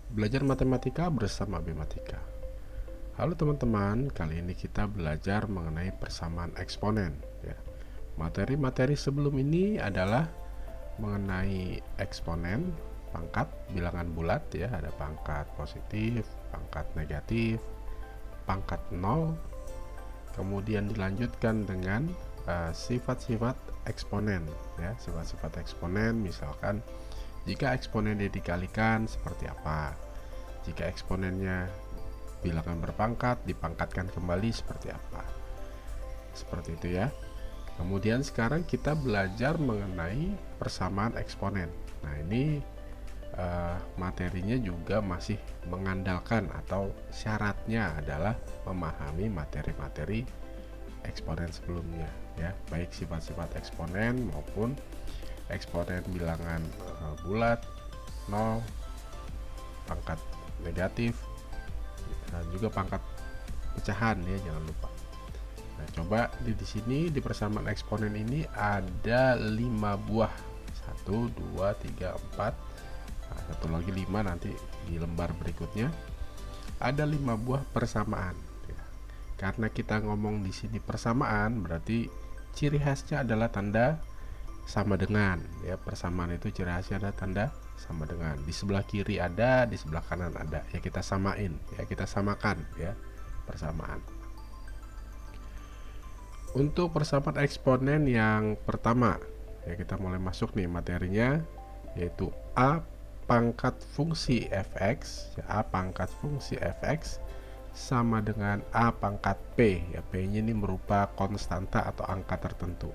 Belajar matematika bersama Bimatika. Halo teman-teman, kali ini kita belajar mengenai persamaan eksponen ya. Materi-materi sebelum ini adalah mengenai eksponen, pangkat bilangan bulat ya, ada pangkat positif, pangkat negatif, pangkat 0. Kemudian dilanjutkan dengan sifat-sifat eksponen ya, sifat-sifat eksponen, misalkan jika eksponennya dikalikan seperti apa, jika eksponennya bilangan berpangkat dipangkatkan kembali seperti apa, seperti itu ya. Kemudian sekarang kita belajar mengenai persamaan eksponen. Nah ini materinya juga masih mengandalkan atau syaratnya adalah memahami materi-materi eksponen sebelumnya ya, baik sifat-sifat eksponen maupun eksponen bilangan bulat, 0, pangkat negatif, dan juga pangkat pecahan ya, jangan lupa. Nah, coba di sini di persamaan eksponen ini ada 5 buah. 1 2 3 4. Nah, satu lagi 5 nanti di lembar berikutnya. Ada 5 buah persamaan ya. Karena kita ngomong di sini persamaan, berarti ciri khasnya adalah tanda sama dengan ya. Persamaan itu ciri khasnya ada tanda sama dengan. Di sebelah kiri ada, di sebelah kanan ada. Ya kita samain ya, kita samakan ya persamaan. Untuk persamaan eksponen yang pertama ya, kita mulai masuk nih materinya, yaitu A pangkat fungsi fx ya, A pangkat fungsi fx sama dengan A pangkat P ya. P nya ini merupakan konstanta atau angka tertentu.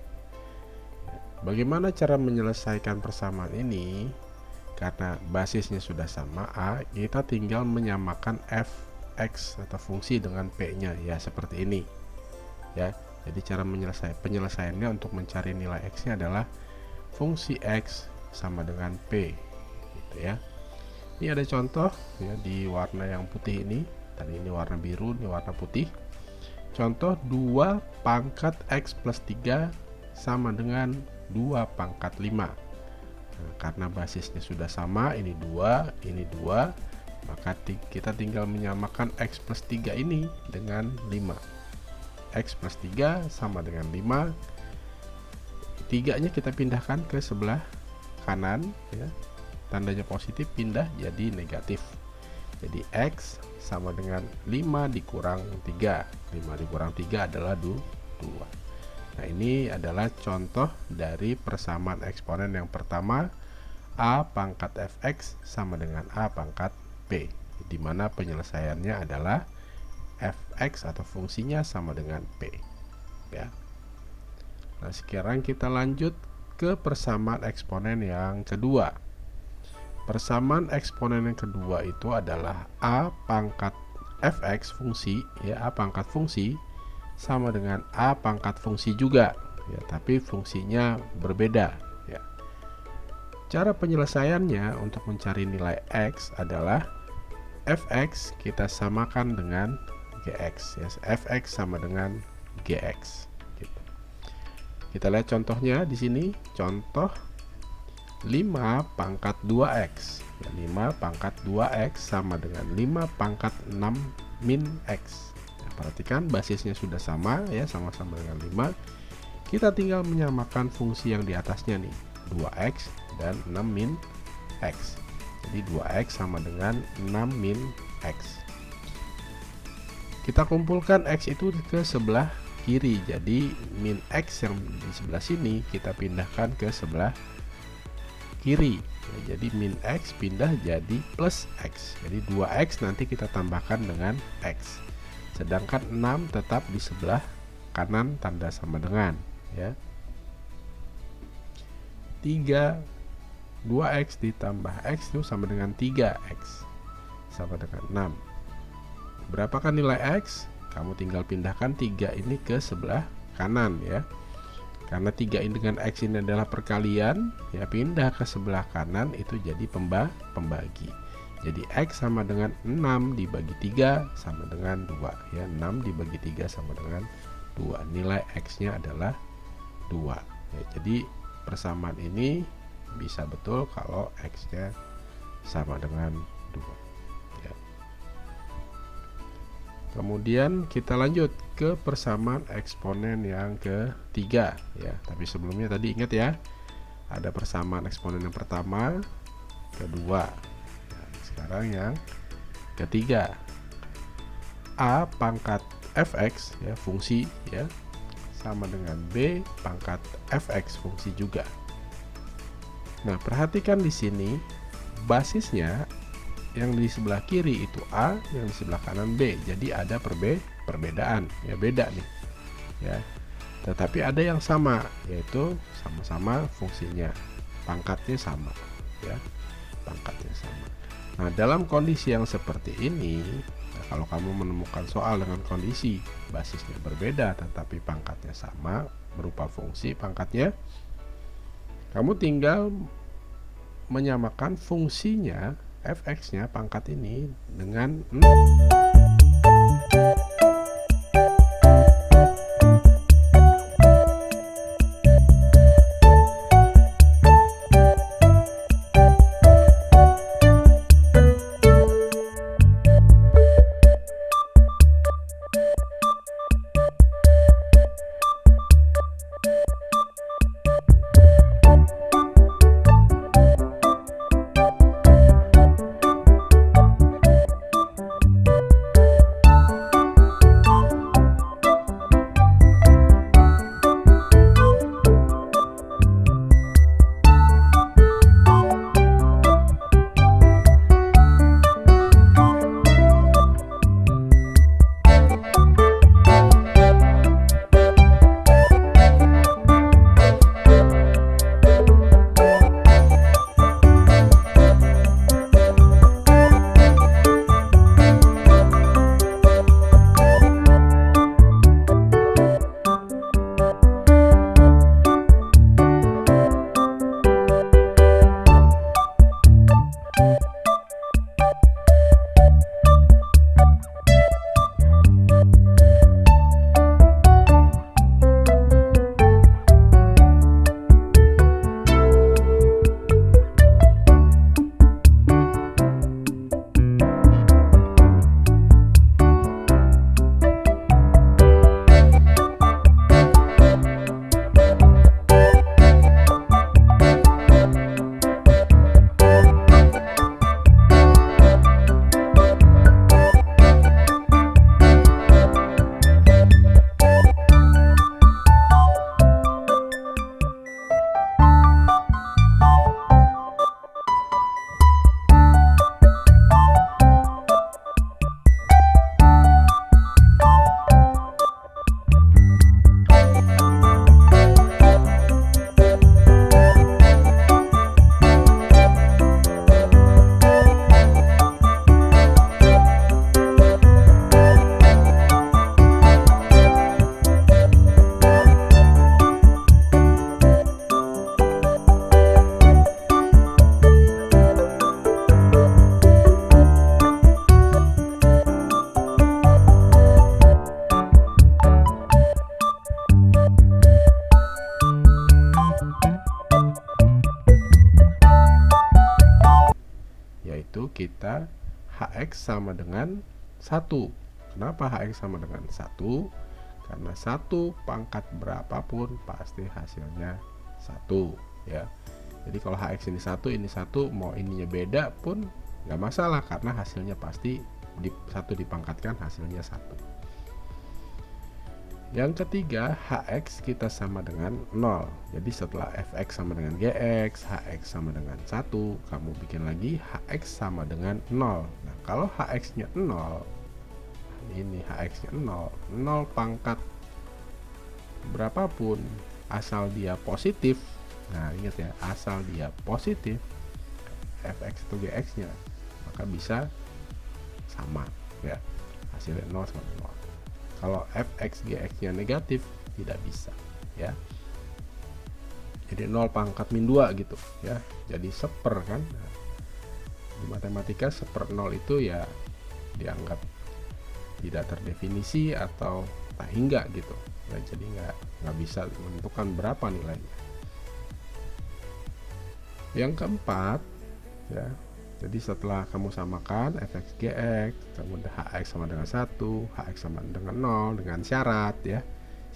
Bagaimana cara menyelesaikan persamaan ini? Karena basisnya sudah sama A, kita tinggal menyamakan fx atau fungsi dengan P nya ya, seperti ini ya. Jadi cara penyelesaiannya untuk mencari nilai x nya adalah fungsi x sama dengan P gitu ya. Ini ada contoh ya di warna yang putih ini. Tadi ini warna biru, ini warna putih. Contoh 2 pangkat x plus 3 sama dengan 2 pangkat 5. Nah, karena basisnya sudah sama, ini 2, ini 2, maka kita tinggal menyamakan x plus 3 ini dengan 5. X plus 3 sama dengan 5. 3 nya kita pindahkan ke sebelah kanan ya. Tandanya positif pindah jadi negatif. Jadi x sama dengan 5 dikurang 3. 5 dikurang 3 adalah 2. Nah ini adalah contoh dari persamaan eksponen yang pertama, A pangkat fx sama dengan A pangkat P, di mana penyelesaiannya adalah fx atau fungsinya sama dengan P ya. Nah sekarang kita lanjut ke persamaan eksponen yang kedua. Persamaan eksponen yang kedua itu adalah A pangkat fx fungsi ya, A pangkat fungsi sama dengan A pangkat fungsi juga ya, tapi fungsinya berbeda ya. Cara penyelesaiannya untuk mencari nilai x adalah fx kita samakan dengan gx ya, fx sama dengan gx gitu. Kita lihat contohnya di sini. Contoh 5 pangkat 2x ya, 5 pangkat 2x sama dengan 5 pangkat 6 min x. Perhatikan basisnya sudah sama ya, sama-sama dengan 5. Kita tinggal menyamakan fungsi yang di atasnya nih, 2x dan 6 min x. Jadi 2x sama dengan 6 min x. Kita kumpulkan x itu ke sebelah kiri. Jadi min x yang di sebelah sini kita pindahkan ke sebelah kiri ya, jadi min x pindah jadi plus x. Jadi 2x nanti kita tambahkan dengan x. Sedangkan 6 tetap di sebelah kanan tanda sama dengan ya. 2x ditambah x itu sama dengan 3x sama dengan 6. Berapakah nilai x? Kamu tinggal pindahkan 3 ini ke sebelah kanan ya. Karena 3 ini dengan x ini adalah perkalian ya, pindah ke sebelah kanan itu jadi pembagi. Jadi x sama dengan 6 dibagi 3 sama dengan 2 ya. 6 dibagi 3 sama dengan 2. Nilai x nya adalah 2 ya. Jadi persamaan ini bisa betul kalau x nya sama dengan 2. Kemudian kita lanjut ke persamaan eksponen yang ketiga ya. Tapi sebelumnya tadi ingat ya, ada persamaan eksponen yang pertama, kedua. Nah, sekarang yang ketiga. A pangkat fx ya, fungsi ya, sama dengan B pangkat fx, fungsi juga. Nah, perhatikan di sini basisnya yang di sebelah kiri itu A, yang di sebelah kanan B. Jadi ada perbedaan ya, beda nih ya. Tetapi ada yang sama, yaitu sama-sama fungsinya, pangkatnya sama ya, pangkatnya sama. Nah, dalam kondisi yang seperti ini, nah, kalau kamu menemukan soal dengan kondisi basisnya berbeda tetapi pangkatnya sama berupa fungsi pangkatnya, kamu tinggal menyamakan fungsinya fx-nya pangkat ini dengan 0. Kita hx sama dengan 1. Kenapa hx sama dengan 1? Karena 1 pangkat berapapun pasti hasilnya 1 ya. Jadi kalau hx ini 1, ini 1, mau ininya beda pun nggak masalah karena hasilnya pasti 1 dipangkatkan hasilnya 1. Yang ketiga, hx kita sama dengan 0. Jadi setelah fx sama dengan gx, hx sama dengan 1, kamu bikin lagi hx sama dengan 0. Nah, kalau hx-nya 0, ini hx-nya 0, 0 pangkat berapapun, asal dia positif. Nah, ingat ya, asal dia positif, fx atau gx-nya, maka bisa sama ya, hasilnya 0 sama 0. Kalau fx gx nya negatif tidak bisa ya. Jadi 0 pangkat min 2 gitu ya. Jadi seper kan. Nah, di matematika seper 0 itu ya dianggap tidak terdefinisi atau tak hingga gitu. Nah, jadi nggak bisa menentukan berapa nilainya. Yang keempat ya, Jadi setelah kamu samakan fx gx, kemudian hx sama dengan 1, hx sama dengan 0 dengan syarat ya.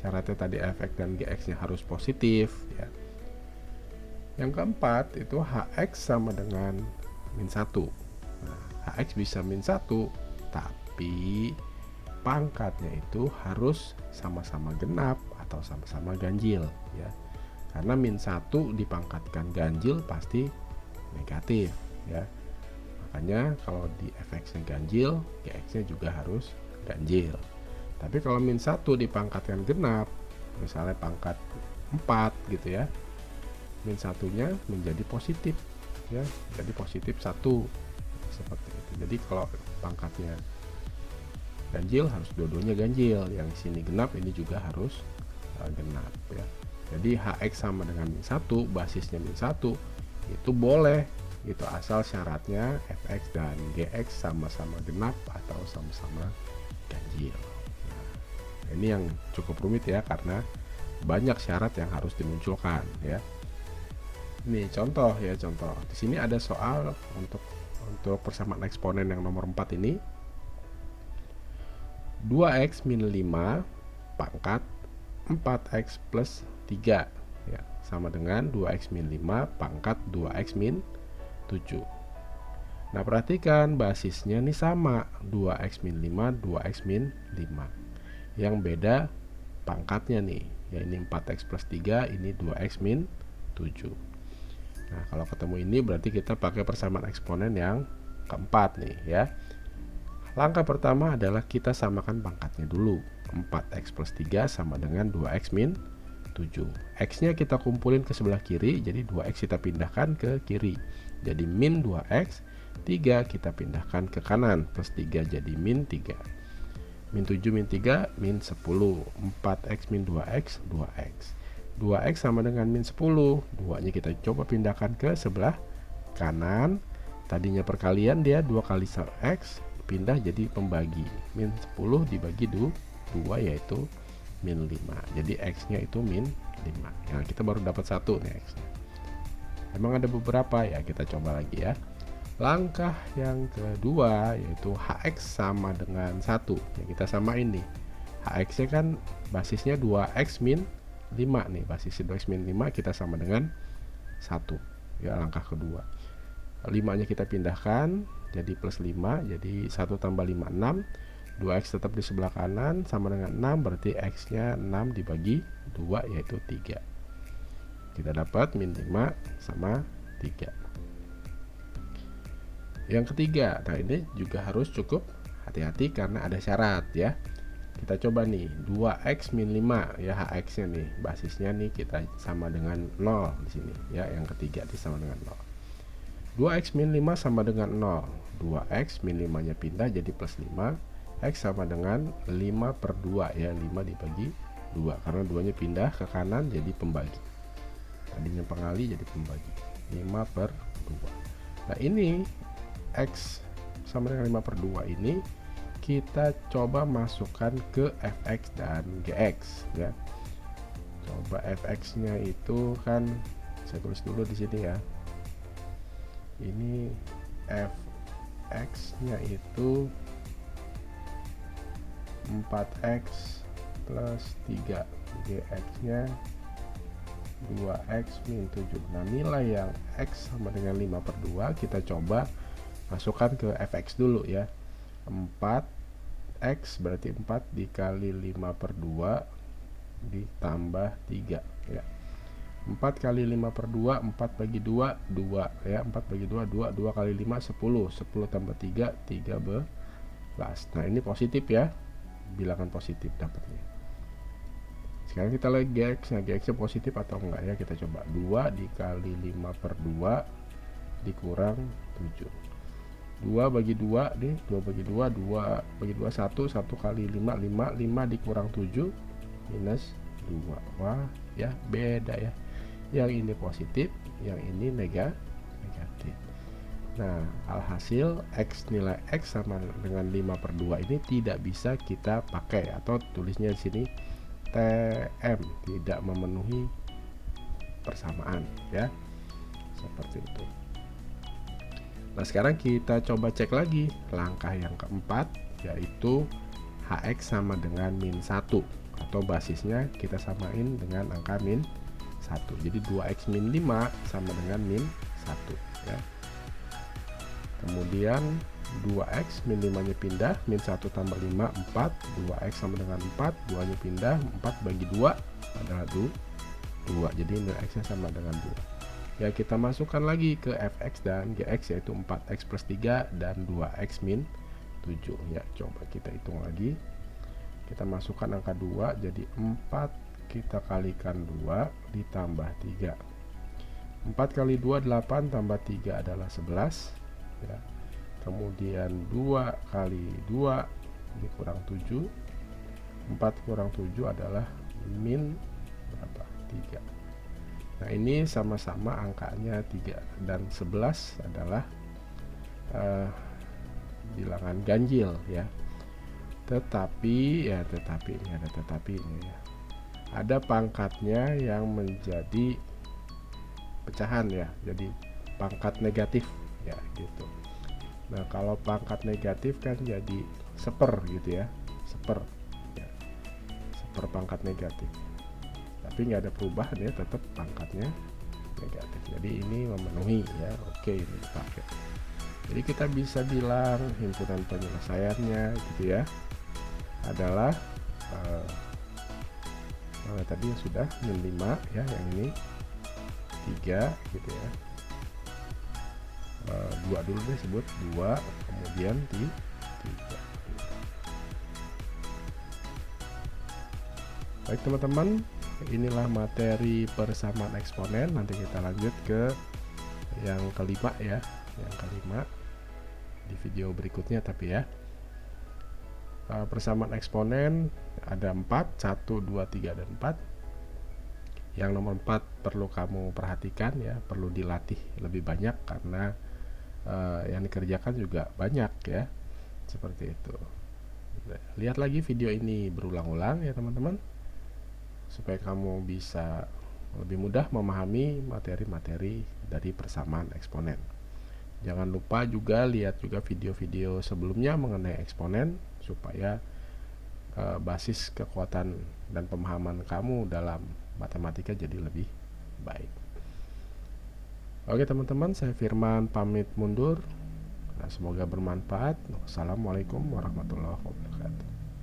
Syaratnya tadi fx dan gx nya harus positif ya. Yang keempat itu hx sama dengan min 1. Nah, hx bisa min 1, tapi pangkatnya itu harus sama-sama genap atau sama-sama ganjil ya. Karena min 1 dipangkatkan ganjil pasti negatif ya. Makanya kalau di fx-nya ganjil, gx-nya juga harus ganjil. Tapi kalau min 1 dipangkatkan genap, misalnya pangkat 4 gitu ya, min 1-nya menjadi positif ya, jadi positif 1 seperti itu. Jadi kalau pangkatnya ganjil harus dua-duanya ganjil, yang sini genap ini juga harus genap ya. Jadi hx sama dengan min 1, basisnya min 1 itu boleh gitu, asal syaratnya fx dan gx sama-sama genap atau sama-sama ganjil. Nah, ini yang cukup rumit ya, karena banyak syarat yang harus dimunculkan ya. Ini contoh ya, contoh. Di sini ada soal untuk persamaan eksponen yang nomor 4 ini. 2x min 5 pangkat 4x plus 3 ya, sama dengan 2x min 5 pangkat 2x min 7. Nah, perhatikan basisnya nih sama, 2x min 5, 2x min 5. Yang beda pangkatnya nih, ya ini 4x plus 3, ini 2x min 7. Nah, kalau ketemu ini berarti kita pakai persamaan eksponen yang keempat nih ya. Langkah pertama adalah kita samakan pangkatnya dulu. 4x plus 3 sama dengan 2x min 7. X-nya kita kumpulin ke sebelah kiri, jadi 2x kita pindahkan ke kiri. Jadi min 2x, 3 kita pindahkan ke kanan, plus 3 jadi min 3. Min 7 min 3, min 10. 4x min 2x, 2x. 2x sama dengan min 10. 2-nya kita coba pindahkan ke sebelah kanan. Tadinya perkalian, dia 2 kali x, pindah jadi pembagi. Min 10 dibagi 2 yaitu min 5. Jadi x-nya itu min 5. Nah, kita baru dapat 1 nih x-nya. Emang ada beberapa ya, kita coba lagi ya. Langkah yang kedua yaitu hx sama dengan 1. Ya, kita samain nih. Hx-nya kan basisnya 2x min 5 nih. Basisnya 2x min 5 kita sama dengan 1. Ya, langkah kedua. 5-nya kita pindahkan jadi plus 5, jadi 1 tambah 5 6. 2x tetap di sebelah kanan sama dengan 6, berarti x-nya 6 dibagi 2 yaitu 3. Kita dapat min 5 sama 3. Yang ketiga, nah ini juga harus cukup hati-hati karena ada syarat ya. Kita coba nih, 2x min 5 ya, hx-nya nih, basisnya nih kita sama dengan 0 di sini ya, yang ketiga itu sama dengan 0. 2x min 5 sama dengan 0. 2x min 5-nya pindah jadi plus 5. X sama dengan 5 per 2 ya, 5 dibagi 2 karena 2-nya pindah ke kanan jadi pembagi. Tadinya pengali jadi pembagi. 5 per 2. Nah, ini X sama dengan 5 per 2 ini kita coba masukkan ke fx dan gx ya. Coba fx-nya itu kan saya tulis dulu di sini ya. Ini fx-nya itu 4x plus 3, gx-nya 2x min 7. Nah, nilai yang x sama dengan 5 per 2 kita coba masukkan ke fx dulu ya. 4x berarti 4 dikali 5 per 2 ditambah 3 ya. 4 kali 5 per 2, 4 bagi 2, 2 ya. 4 bagi 2, 2, 2 kali 5, 10. 10 tambah 3, 13. Nah, ini positif ya, bilangan positif dapatnya. Sekarang kita lihat gx, nah gx-nya positif atau enggak ya, kita coba. 2 dikali 5 per 2 dikurang 7. 2 bagi 2 nih, 2 bagi 2, 2 bagi 2 1, 1 kali 5, 5, 5 dikurang 7 minus 2. Wah ya, beda ya, yang ini positif, yang ini negatif. Nah, alhasil x, nilai x sama dengan 5 per 2 ini tidak bisa kita pakai, atau tulisnya di sini TM, tidak memenuhi persamaan ya, seperti itu. Nah, sekarang kita coba cek lagi langkah yang keempat, yaitu Hx sama dengan min 1, atau basisnya kita samain dengan angka min 1. Jadi 2x min 5 sama dengan min 1 ya. Kemudian 2x min 5 nya pindah, min 1 tambah 5 4, 2x sama dengan 4, 2 nya pindah, 4 bagi 2 adalah 2, jadi nilai x nya sama dengan 2 ya. Kita masukkan lagi ke fx dan gx, yaitu 4x plus 3 dan 2x min 7 ya. Coba kita hitung lagi, kita masukkan angka 2, jadi 4 kita kalikan 2 ditambah 3, 4 kali 2 8 tambah 3 adalah 11 ya. Kemudian 2 kali 2 ini kurang 7, 4 kurang 7 adalah min berapa? 3. Nah, ini sama-sama angkanya 3 dan 11 adalah bilangan ganjil ya. Tetapi ini ada tetapi ini ya. Ada pangkatnya yang menjadi pecahan ya. Jadi pangkat negatif ya gitu. Nah, kalau pangkat negatif kan jadi seper gitu ya. Seper ya. Seper pangkat negatif. Tapi nggak ada perubahan ya, tetap pangkatnya negatif. Jadi ini memenuhi ya. Oke, ini dipakai. Jadi kita bisa bilang himpunan penyelesaiannya gitu ya adalah tadi yang sudah min 5 ya, yang ini 3 gitu ya. 2 dulu deh, sebut 2 kemudian 3. Baik teman-teman, inilah materi persamaan eksponen. Nanti kita lanjut ke yang kelima ya, yang kelima di video berikutnya. Tapi ya, persamaan eksponen ada 4, 1, 2, 3 dan 4. Yang nomor 4 perlu kamu perhatikan ya, perlu dilatih lebih banyak karena yang dikerjakan juga banyak ya, seperti itu. Lihat lagi video ini berulang-ulang ya teman-teman, supaya kamu bisa lebih mudah memahami materi-materi dari persamaan eksponen. Jangan lupa juga lihat juga video-video sebelumnya mengenai eksponen supaya basis kekuatan dan pemahaman kamu dalam matematika jadi lebih baik. Oke teman-teman, saya Firman pamit mundur. Nah, semoga bermanfaat. Wassalamualaikum warahmatullahi wabarakatuh.